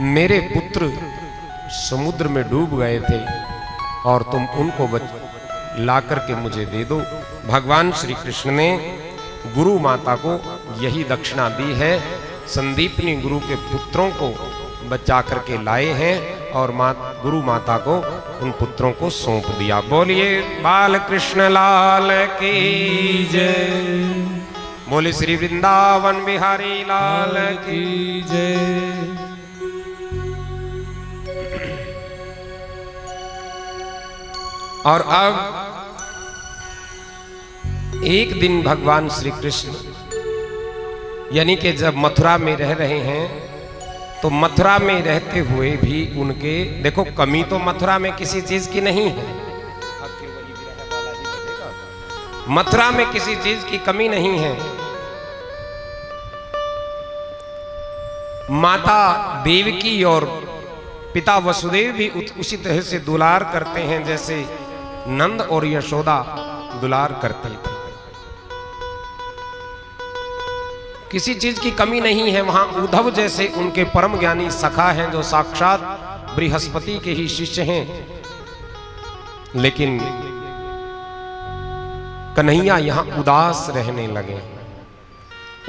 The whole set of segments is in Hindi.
मेरे पुत्र समुद्र में डूब गए थे और तुम उनको ला करके मुझे दे दो। भगवान श्री कृष्ण ने गुरु माता को यही दक्षिणा दी है। संदीपनी गुरु के पुत्रों को बचा करके लाए हैं और गुरु माता को उन पुत्रों को सौंप दिया। बोलिए बाल कृष्ण लाल की जय, बोले श्री वृंदावन बिहारी लाल की जय। और अब एक दिन भगवान श्री कृष्ण यानी कि जब मथुरा में रह रहे हैं तो मथुरा में रहते हुए भी उनके देखो कमी तो मथुरा में किसी चीज की नहीं है, मथुरा में किसी चीज की कमी नहीं है। माता देवकी और पिता वसुदेव भी उसी तरह से दुलार करते हैं जैसे नंद और यशोदा दुलार करते थे। किसी चीज की कमी नहीं है। वहां उद्धव जैसे उनके परम ज्ञानी सखा हैं जो साक्षात बृहस्पति के ही शिष्य हैं, लेकिन कन्हैया यहां उदास रहने लगे,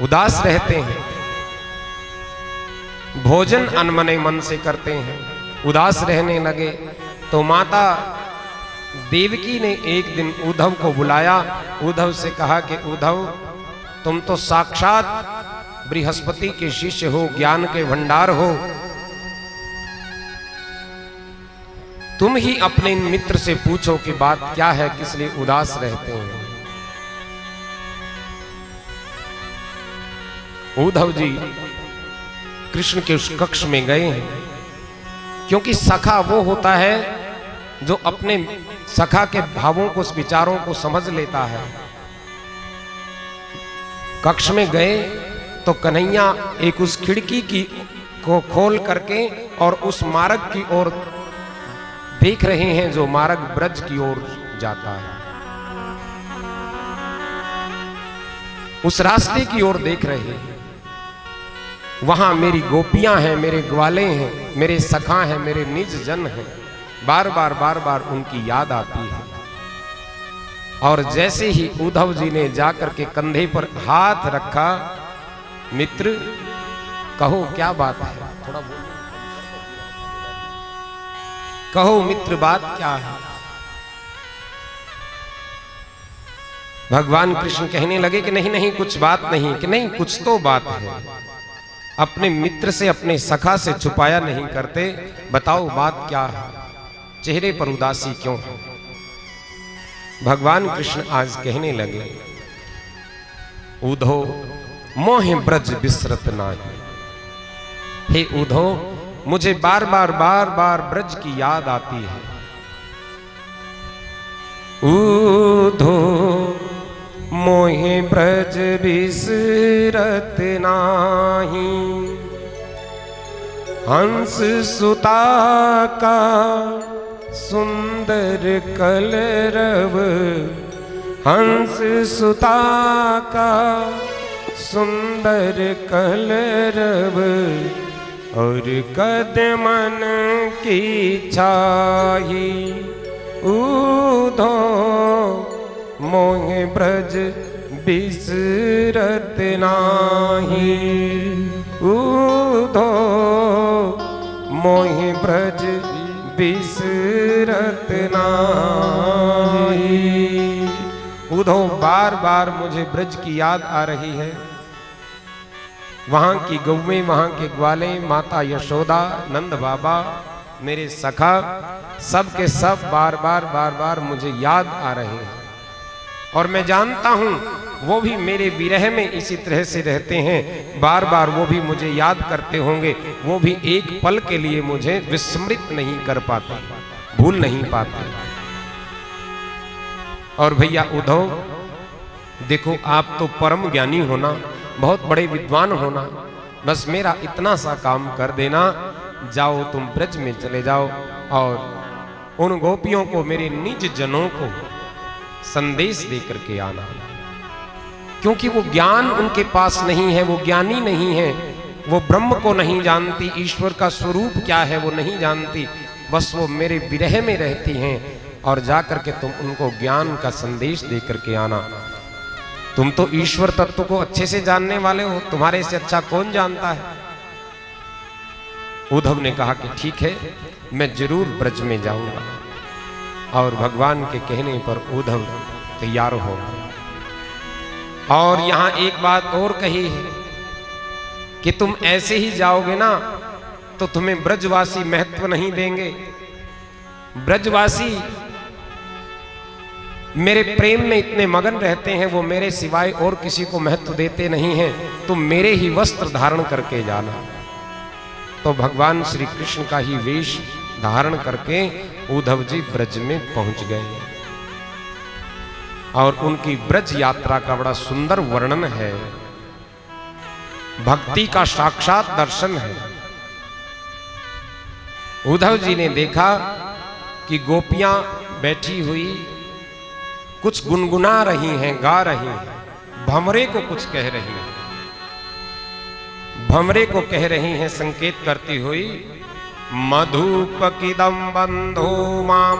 उदास रहते हैं, भोजन अनमने मन से करते हैं, उदास रहने लगे। तो माता देवकी ने एक दिन उद्धव को बुलाया, उद्धव से कहा कि उद्धव तुम तो साक्षात बृहस्पति के शिष्य हो, ज्ञान के भंडार हो, तुम ही अपने मित्र से पूछो कि बात क्या है, किस लिए उदास रहते हैं। उद्धव जी कृष्ण के उस कक्ष में गए हैं, क्योंकि सखा वो होता है जो अपने सखा के भावों को, विचारों को समझ लेता है। कक्ष में गए तो कन्हैया एक उस खिड़की को खोल करके और उस मार्ग की ओर देख रहे हैं जो मार्ग ब्रज की ओर जाता है, उस रास्ते की ओर देख रहे हैं। वहां मेरी गोपियां हैं, मेरे ग्वाले हैं, मेरे सखा हैं, मेरे निज जन हैं। बार बार उनकी याद आती है। और जैसे ही उद्धव जी ने जाकर के कंधे पर हाथ रखा, मित्र कहो क्या बात है, थोड़ा बोलो, कहो मित्र बात क्या है। भगवान कृष्ण कहने लगे कि नहीं नहीं कुछ बात नहीं, कि नहीं कुछ तो बात है। अपने मित्र से, अपने सखा से छुपाया नहीं करते, बताओ बात क्या है, चेहरे पर उदासी क्यों है। भगवान कृष्ण आज कहने लगे, उद्धव मोह ब्रज बिसरत नाही। हे उद्धव मुझे बार बार ब्रज की याद आती है। उद्धव मोह ब्रज बिसरत नाही, हंस सुता का सुंदर कलरव, हंस सुता का सुंदर कलरव, और कदमन की छाही। उद्धव मोह ब्रज बिसरत नाही, उद्धव मोह ब्रज बिसरत नाही। उद्धव बार बार मुझे ब्रज की याद आ रही है। वहां की गौवें, वहां के ग्वाले, माता यशोदा, नंद बाबा, मेरे सखा, सब के सब बार बार मुझे याद आ रहे हैं। और मैं जानता हूं वो भी मेरे विरह में इसी तरह से रहते हैं, बार बार वो भी मुझे याद करते होंगे, वो भी एक पल के लिए मुझे विस्मृत नहीं कर पाते, भूल नहीं पाते। और भैया उद्धव देखो, आप तो परम ज्ञानी होना, बहुत बड़े विद्वान होना, बस मेरा इतना सा काम कर देना, जाओ तुम ब्रज में चले जाओ और उन गोपियों को, मेरे निज जनों को संदेश दे करके आना। क्योंकि वो ज्ञान उनके पास नहीं है, वो ज्ञानी नहीं है, वो ब्रह्म को नहीं जानती, ईश्वर का स्वरूप क्या है वो नहीं जानती, बस वो मेरे विरह में रहती हैं। और जाकर के तुम उनको ज्ञान का संदेश दे करके आना। तुम तो ईश्वर तत्व को अच्छे से जानने वाले हो, तुम्हारे से अच्छा कौन जानता है। उद्धव ने कहा कि ठीक है, मैं जरूर ब्रज में जाऊंगा। और भगवान के कहने पर उद्धव तैयार हो। और यहां एक बात और कही है कि तुम ऐसे ही जाओगे ना तो तुम्हें ब्रजवासी महत्व नहीं देंगे। ब्रजवासी मेरे प्रेम में इतने मगन रहते हैं, वो मेरे सिवाय और किसी को महत्व देते नहीं हैं। तुम मेरे ही वस्त्र धारण करके जाना। तो भगवान श्री कृष्ण का ही वेश धारण करके उद्धव जी ब्रज में पहुंच गए। और उनकी ब्रज यात्रा का बड़ा सुंदर वर्णन है, भक्ति का साक्षात दर्शन है। उद्धव जी ने देखा कि गोपियां बैठी हुई कुछ गुनगुना रही हैं, गा रही हैं, भंवरे को कुछ कह रही हैं, भंवरे को कह रही हैं संकेत करती हुई, मधुपकिदं बंधो माम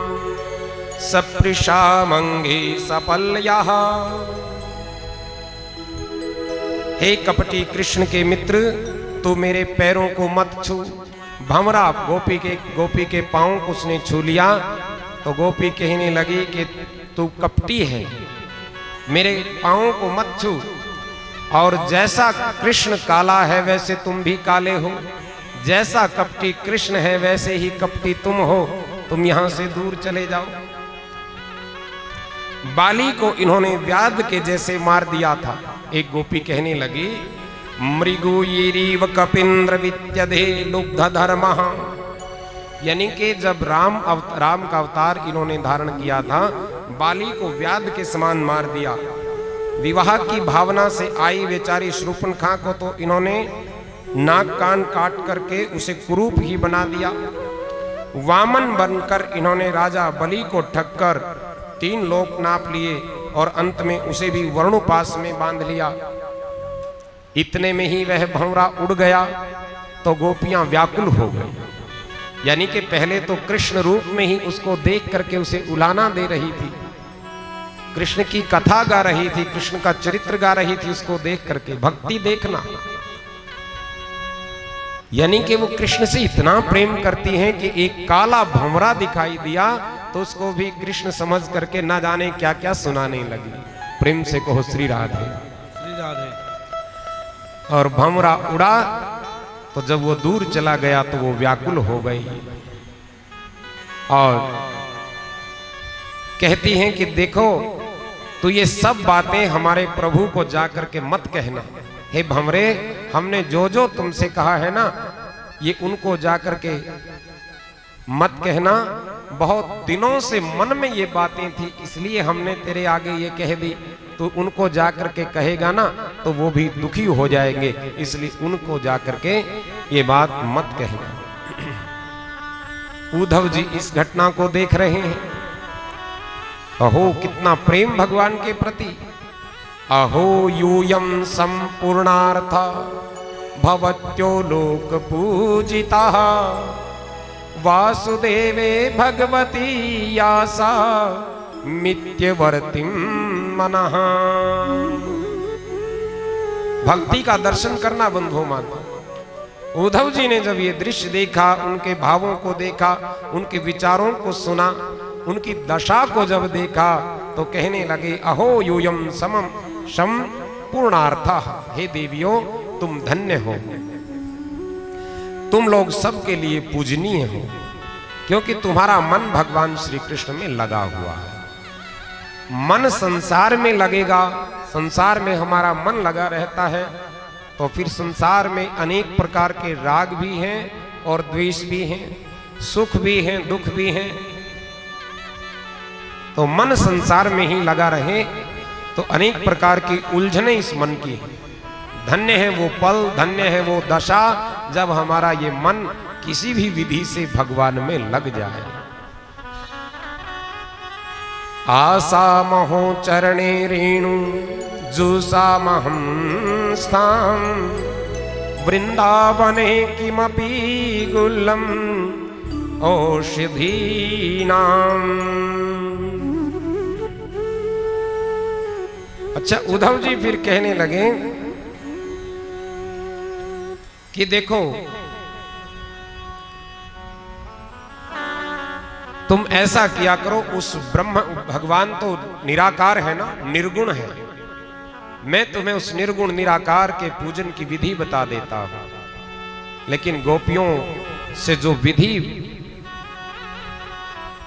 सपृशामंगे सपल्यः। हे कपटी कृष्ण के मित्र, तू मेरे पैरों को मत छू। भंवरा गोपी के पांव को उसने छू लिया तो गोपी कहने लगी कि तू कपटी है, मेरे पांव को मत छू। और जैसा कृष्ण काला है वैसे तुम भी काले हो, जैसा कपटी कृष्ण है वैसे ही कपटी तुम हो, तुम यहां से दूर चले जाओ। बाली को इन्होंने व्याध के जैसे मार दिया था। एक गोपी कहने लगी, मृगुयीरीव कपिंद्र विद्यधे लुब्ध धर्म। यानी कि जब राम का अवतार इन्होंने धारण किया था, बाली को व्याध के समान मार दिया। विवाह की भावना से आई बेचारी शूर्पणखा को तो इन्होंने नाक कान काट करके उसे कुरूप ही बना दिया। वामन बनकर इन्होंने राजा बलि को ठगकर 3 लोक नाप लिए और अंत में उसे भी वर्णोपास में बांध लिया। इतने में ही वह भंवरा उड़ गया तो गोपियां व्याकुल हो गई। यानी कि पहले तो कृष्ण रूप में ही उसको देख करके उसे उलाना दे रही थी, कृष्ण की कथा गा रही थी, कृष्ण का चरित्र गा रही थी, उसको देख करके भक्ति देखना। यानी कि वो कृष्ण से इतना प्रेम करती हैं कि एक काला भंवरा दिखाई दिया तो उसको भी कृष्ण समझ करके ना जाने क्या क्या सुनाने लगी। प्रेम से कहो श्री राधे, श्री राधे। और भंवरा उड़ा तो जब वो दूर चला गया तो वो व्याकुल हो गई और कहती हैं कि देखो, तो ये सब बातें हमारे प्रभु को जाकर के मत कहना। हे भंवरे, हमने जो जो तुमसे कहा है ना, ये उनको जाकर के मत कहना। बहुत दिनों से मन में ये बातें थी, इसलिए हमने तेरे आगे ये कह दी। तो उनको जाकर के कहेगा ना तो वो भी दुखी हो जाएंगे, इसलिए उनको जाकर के ये बात मत कहना। उद्धव जी इस घटना को देख रहे हैं। अहो कितना प्रेम भगवान के प्रति। अहो यूयं संपूर्णार्थ भवत्यो लोक पूजिता वासुदेवे भगवती यासा मित्यवर्तिं मनः। भक्ति का दर्शन करना बंधु मानो। उद्धव जी ने जब ये दृश्य देखा, उनके भावों को देखा, उनके विचारों को सुना, उनकी दशा को जब देखा तो कहने लगे, अहो यूयं समम संपूर्णार्थः। हे देवियों, तुम धन्य हो, तुम लोग सबके लिए पूजनीय हो, क्योंकि तुम्हारा मन भगवान श्री कृष्ण में लगा हुआ है। मन संसार में लगेगा, संसार में हमारा मन लगा रहता है तो फिर संसार में अनेक प्रकार के राग भी हैं और द्वेष भी हैं, सुख भी हैं, दुख भी हैं। तो मन संसार में ही लगा रहे तो अनेक प्रकार की उलझने इस मन की हैं। धन्य है वो पल, धन्य है वो दशा जब हमारा ये मन किसी भी विधि से भगवान में लग जाए। आसा महो चरणे रेणु जुसा महं स्थाम वृंदावने किमपि गुल्लम औषधीनाम। अच्छा, उद्धव जी फिर कहने लगे कि देखो तुम ऐसा किया करो, उस ब्रह्म भगवान तो निराकार है ना, निर्गुण है, मैं तुम्हें उस निर्गुण निराकार के पूजन की विधि बता देता हूं। लेकिन गोपियों से जो विधि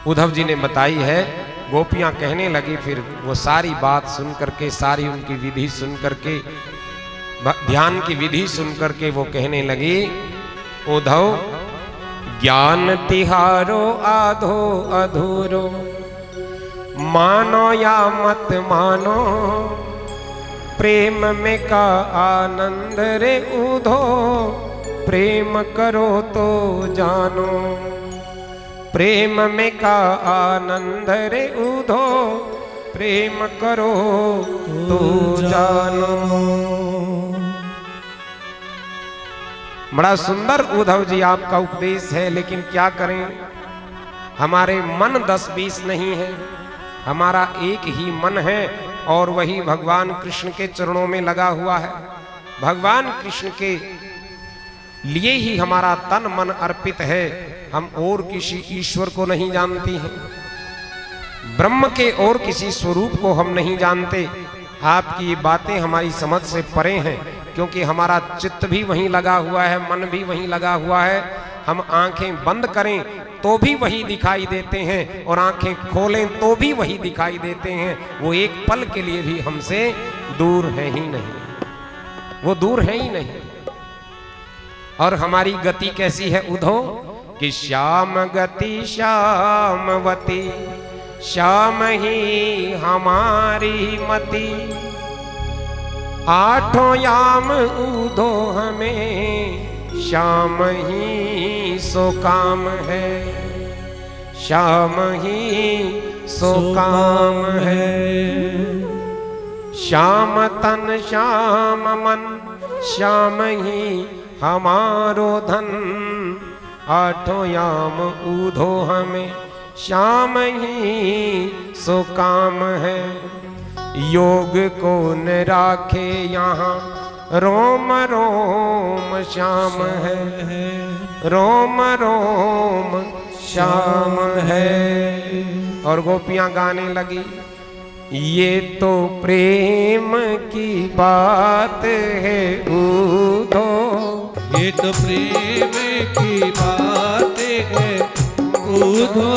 उद्धव जी ने बताई है, गोपियां कहने लगी, फिर वो सारी बात सुन करके, सारी उनकी विधि सुन करके, ध्यान की विधि सुन करके वो कहने लगी, उद्धव ज्ञान तिहारो आधो अधूरो, मानो या मत मानो, प्रेम में का आनंद रे उधो, प्रेम करो तो जानो, प्रेम में का आनंद रे उधो, प्रेम करो तो जानो। बड़ा सुंदर उद्धव जी आपका उपदेश है, लेकिन क्या करें, हमारे मन 10-20 नहीं है, हमारा एक ही मन है और वही भगवान कृष्ण के चरणों में लगा हुआ है। भगवान कृष्ण के लिए ही हमारा तन मन अर्पित है, हम और किसी ईश्वर को नहीं जानती हैं, ब्रह्म के और किसी स्वरूप को हम नहीं जानते। आपकी ये बातें हमारी समझ से परे हैं, क्योंकि हमारा चित्त भी वहीं लगा हुआ है, मन भी वहीं लगा हुआ है। हम आंखें बंद करें तो भी वही दिखाई देते हैं और आंखें खोलें तो भी वही दिखाई देते हैं। वो एक पल के लिए भी हमसे दूर है ही नहीं, वो दूर है ही नहीं। और हमारी गति कैसी है उद्धव, कि श्याम गति श्यामवती, श्याम ही हमारी मति, आठों याम उधो हमें, श्याम ही सो काम है, श्याम ही सो काम है। श्याम तन श्याम मन, श्याम ही हमारो धन, आठों याम उधो हमें, श्याम ही सो काम है। योग को न राखे यहाँ, रोम रोम श्याम है, रोम रोम श्याम है। और गोपियां गाने लगी, ये तो प्रेम की बात है उधो, ये तो प्रेम की बात है उधो,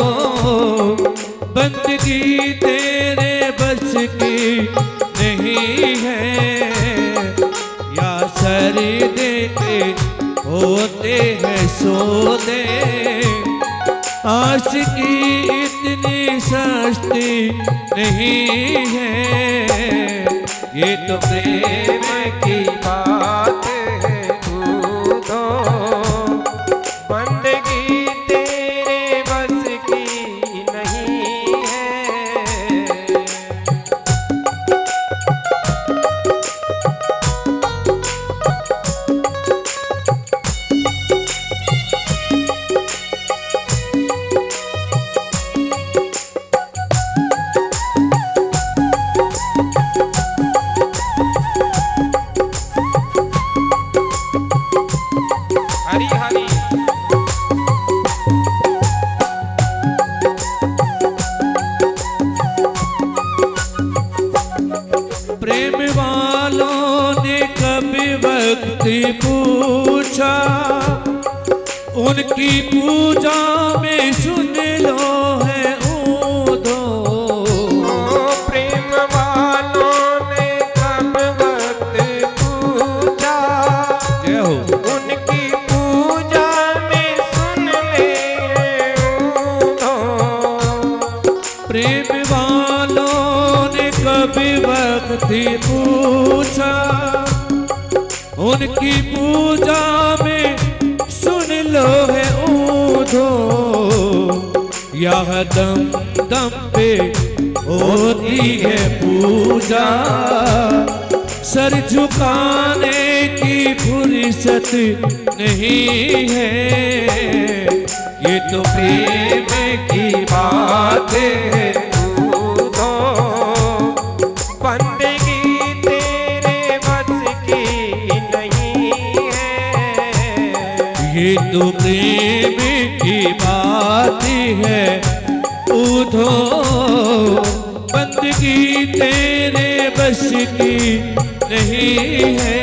बंदगी तेरे बस की नहीं है, या सर देते होते हैं सौदे, आशिकी इतनी सस्ती नहीं है, ये तो प्रेम की बात है उधो, बंदगी तेरे बस की नहीं है। हरी हरी प्रेम वालों ने कभी वक्त पूछा, उनकी पूजा में सुन लो है उधो, प्रेम वालों ने कब वक्त पूछा, जय हो। उनकी पूजा में सुन ले उधो, प्रेम वालों ने कभी वक्त पूछा, उनकी पूजा में सुन लो है उधो, यह दम दम पे होती है पूजा, सर झुकाने की फुर्सत नहीं है। ये तो प्रेम की बात है। तू तो बंदगी तेरे बस की नहीं है। ये तो प्रेम की बात है। उधो बंदगी तेरे बस की नहीं है।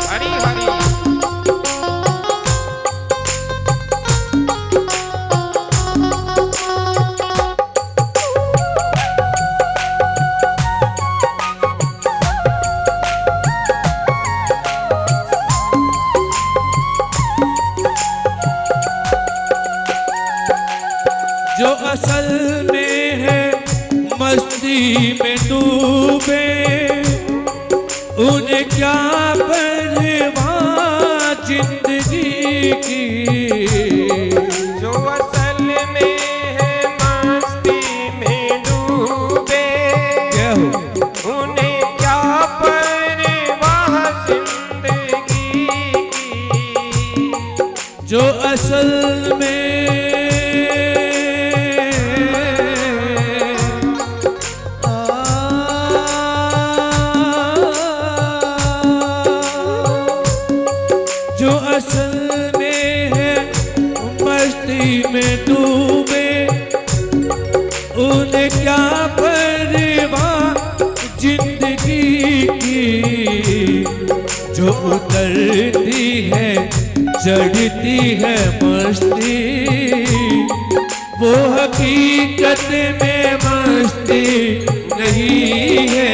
हरी हरी जो असल में है मस्ती में डूबे, उन्हें क्या परवाह जिंदगी की। जो असल में है मस्ती में डूबे, क्या हो उन्हें क्या परवाह जिंदगी की। जो असल में जो असल में है मस्ती में डूबे, उन्हें क्या परवाह जिंदगी की। जो उतरती है चढ़ती है मस्ती, वो हकीकत में मस्ती नहीं है।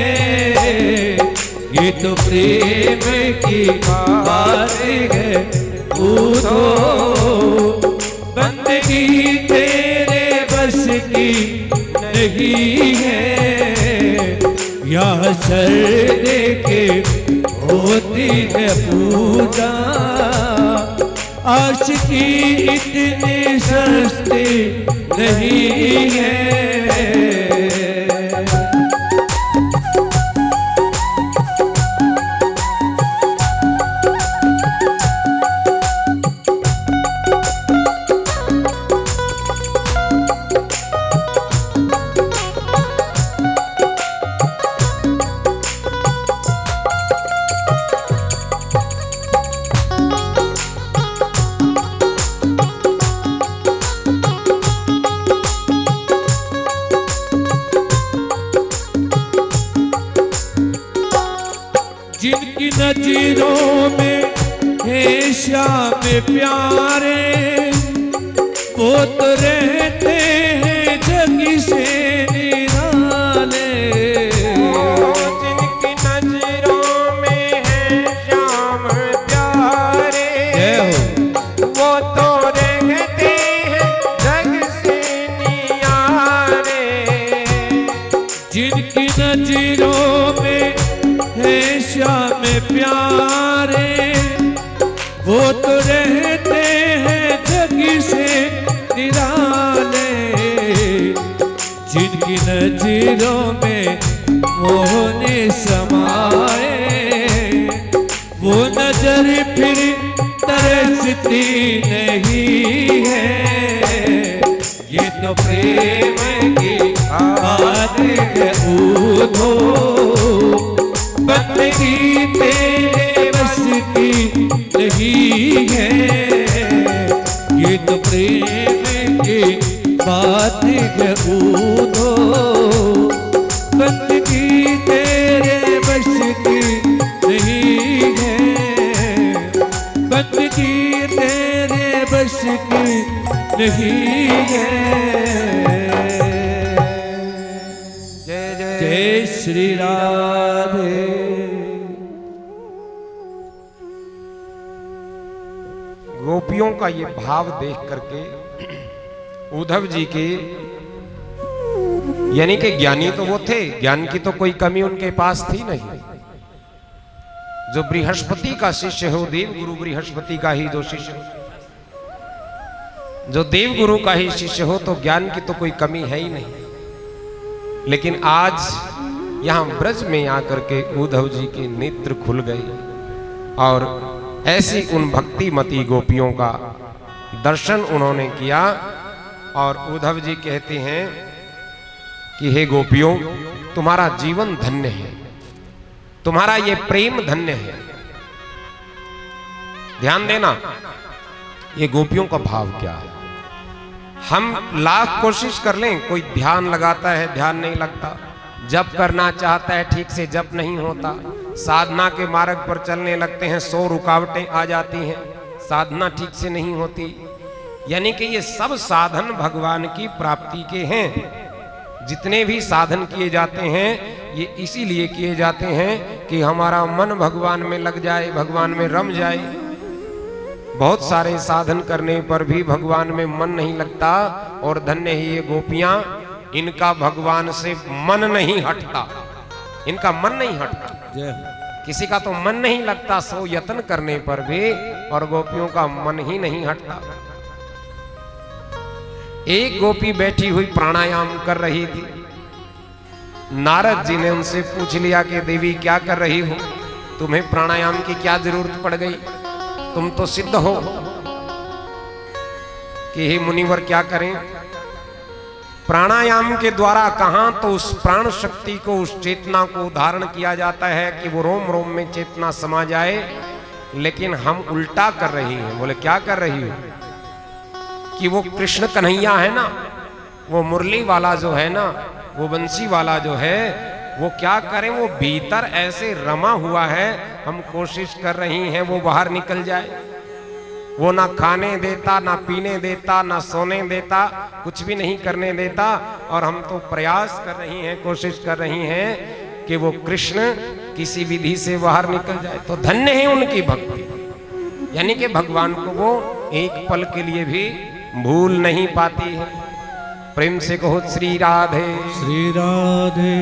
ये तो प्रेम की बात है। तो बंदगी तेरे बस की नहीं है। यहाँ सर दे के होती है पूजा, आशिकी इतनी सस्ती नहीं है। जिनकी नजरों में है श्याम प्यारे, वो तो रहते हैं जग से निराले। जिनकी नजरों में है श्याम प्यारे, वो तो रहते हैं जग से नियारे। जिनकी नजरों में है श्याम प्यारे, वो तो रहते हैं जग से निराले। जिनकी नजरों में मोह ने समाए, वो नजर फिर तरसती नहीं है। ये तो प्रेम की बात है। उधो बंदगी तेरे बस की नहीं है। ये तो प्रेम की बात है। उधो बंदगी तेरे बस की नहीं है। बंदगी तेरे बस की नहीं है। जय जय जय श्री राधे। गोपियों का ये भाव देख करके उद्धव जी के, यानी कि ज्ञानी तो वो थे, ज्ञान की तो कोई कमी उनके पास थी नहीं। जो बृहस्पति का शिष्य हो, देव गुरु बृहस्पति का ही जो शिष्य हो, जो देव गुरु का ही शिष्य हो, तो ज्ञान की तो कोई कमी है ही नहीं। लेकिन आज यहाँ ब्रज में आकर के उद्धव जी के नेत्र खुल गए और ऐसी उन भक्तिमती गोपियों का दर्शन उन्होंने किया। और उद्धव जी कहते हैं कि हे गोपियों, तुम्हारा जीवन धन्य है, तुम्हारा ये प्रेम धन्य है। ध्यान देना, ये गोपियों का भाव क्या है। हम लाख कोशिश कर लें, कोई ध्यान लगाता है, ध्यान नहीं लगता, जप करना चाहता है, ठीक से जप नहीं होता, साधना के मार्ग पर चलने लगते हैं, 100 रुकावटें आ जाती हैं, साधना ठीक से नहीं होती। यानी कि ये सब साधन भगवान की प्राप्ति के हैं। जितने भी साधन किए जाते हैं ये इसीलिए किए जाते हैं कि हमारा मन भगवान में लग जाए, भगवान में रम जाए। बहुत सारे साधन करने पर भी भगवान में मन नहीं लगता, और धन्य ही ये गोपियां, इनका भगवान से मन नहीं हटता, इनका मन नहीं हटता। किसी का तो मन नहीं लगता 100 यत्न करने पर भी, और गोपियों का मन ही नहीं हटता। एक गोपी बैठी हुई प्राणायाम कर रही थी। नारद जी ने उनसे पूछ लिया कि देवी क्या कर रही हो, तुम्हें प्राणायाम की क्या जरूरत पड़ गई, तुम तो सिद्ध हो। कि हे मुनिवर क्या करें, प्राणायाम के द्वारा कहां तो उस प्राण शक्ति को, उस चेतना को धारण किया जाता है कि वो रोम रोम में चेतना समा जाए, लेकिन हम उल्टा कर रही हैं। बोले क्या कर रही हो, कि वो कृष्ण कन्हैया है ना, वो मुरली वाला जो है ना, वो बंसी वाला जो है, वो क्या करें, वो भीतर ऐसे रमा हुआ है, हम कोशिश कर रही हैं वो बाहर निकल जाए। वो ना खाने देता, ना पीने देता, ना सोने देता, कुछ भी नहीं करने देता, और हम तो प्रयास कर रही हैं, कोशिश कर रही हैं कि वो कृष्ण किसी विधि से बाहर निकल जाए। तो धन्य है उनकी भक्ति, यानी कि भगवान को वो एक पल के लिए भी भूल नहीं पाती है। प्रेम से कहो श्री राधे श्री राधे।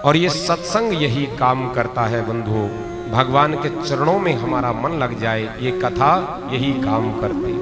और ये सत्संग यही काम करता है बंधुओं, भगवान के चरणों में हमारा मन लग जाए, ये कथा यही काम करती है।